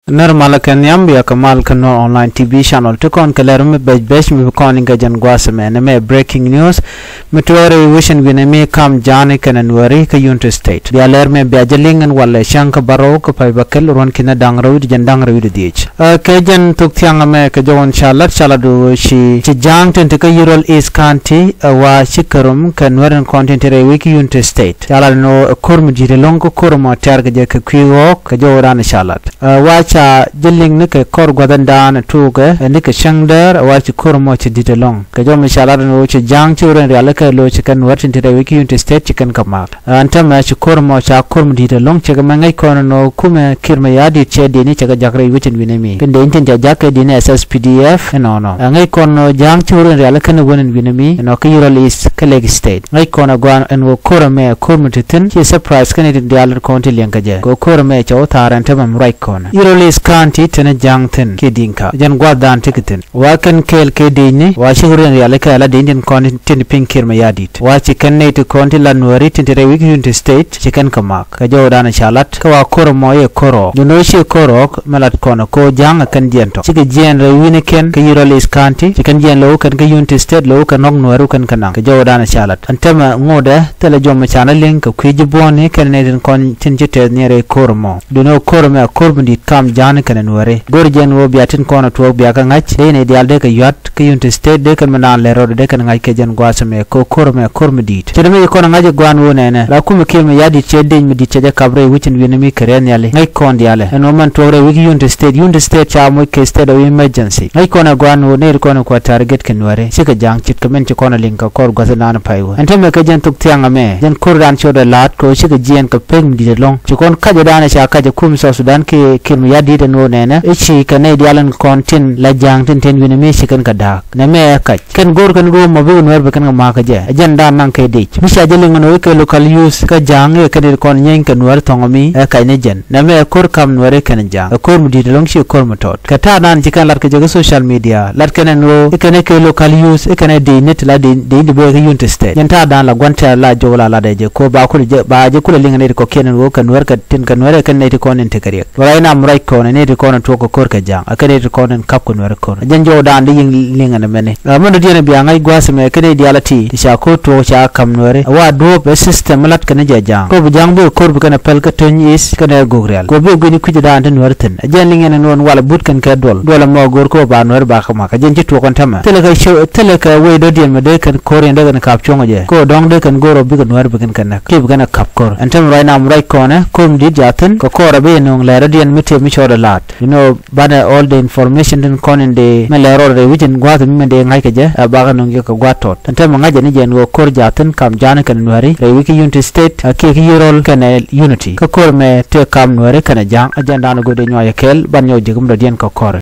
Normal Kenyam ya Kamal Kano online TV channel to con Kalerme Besh me con Gajan Guasame me breaking news Mutuari Vision Viname Kam Janik and Wari Kayunta State. The alarme Bajaling and Wale Shanka Barok Paibakel Ronkina Dangrud Jandang Ditch. Kajan took Tiangame Kajon Charlotte Saladu she Jang Tentaka Ural East County wa Shikarum Kanwaran content wiki Unta State. Yalano Kurmji Longo Kurma Targa Kiwo Kajoran Charlotte. Watch Jilling Nika Kor Guadandan Tuga and Nika Shangder watch Kurmoch did along. Kajom Shaladan which Jang children Realaka Lo chicken what into the wiki into state chicken kamak. Antamash Kurmocha Kurm did along Chagamangai Kono Kume Kirmayadi Chedi Chaka Jakri which in Vinami. Can the intent Jaka din SSPDF and no. And I kono Jang children Realaka win in Vinami and Okiro is Kaleg State. I kono Guan and Kurame Kurmutitin, she surprised Canadian Dial County Lankaja. Go Kurame Chotar and Tamam Raikon. Urolis County Tena Jangton Kidinka Jan Guadan Ticketin Wakan Kel Kedini Washuran Yalaka the Indian content pink Kirmayadit Watch chicken to Conti Lanwari into the Wiki State chicken kamak Kajodan Shalat Kawa Koromoye Koro Dunoshi Korok Malat Kono Ko Jang Kandianto Chika Jan Winiken Urolis County Chicken Jan Low can Kayunti State Low can Nognorukan Kanang Kajodan Shalat and Tema Ngoda Telejom Channel link of Kijiboni Canadian contingent near a Koromo Duno Korome Korbundit Kam Janikan and Wari. Gorjan will be attend corner to Biakangach, Dane the Aldeka Yacht, Kayunti State, Dekan Manan, Lero, Dekan Ikajan Guasame, Korme, Kormedit. Terme Konanga Guan Wunene, Lakuma came Yadi Chedin Medicha Cabre, which in Vinami Kareniale, Nikon Diale, and Oman Tore, Wiki Unti State Charm, state of emergency. Ikona Guan, near Kono Target Kenware, Sika Jang, Chitkamen Chikona Link, or Guazana Paiwa. And Temakajan took Tiangame, then Kurdan showed a lot, Koshika Gian Kapeng did along. Chikon Kajadana Shakaja Kum Sudan Yadi and Nona, Ichi Canadian content La Jang ten Vinami chicken kadak. Name can go can go mobile where we can markaja. Agenda Nanke ditch. Misha Jelling and Wika local use Kajang, a Canadian con yank and word tongomi, a Kainajan. Name a Kurkam Nore Kanajang, a Kurm did long she Kurmatot. Katana chicken like social media, Latkan and Ro, a Kanaka local use, a Canadian net la the Unti State. Yantada la Guanta la Jola la de Koba Bajakuling and Cocaine and work and work at Tinkanware Canadian con in Tekarik. I'm right corner, native corner to a corka jang, a Canadian corner and Capcom were corner. Janjo down the ling and a many. Monodiana Bianga Guasame, Canadiality, the Shako to Shakamware, a ward rope, a system, Lat Canaja jang. Kob Jango, Corbucan, a Pelcaton is Canal Gogrel. Go big when you quit down and Werton. A janling and one while a boot can cadol. Dola more Gorko Banwer Bakamak, a gentle to Contama. Teleka way Dodian Madekan, Coriander and Capchonga. Go down they can go big and Werbican Canak. Keep gonna capcor. And tell right now, right corner, Kum did Jatan, Kokora Bay and Laradian Mite Micho a lot. You know, but all the information in con in the Melero, which in Guatem, the Nikaja, a Baganong Guatot. And Tamangajanijan will Korjatan, Kam Janak and Wari, a Wiki Unity State, a Kiki Canal Unity. Kakorme, take Kam Wari, Kanajang, a Jandana good in Yakel, Banyo Jigum, the Dian Kokor.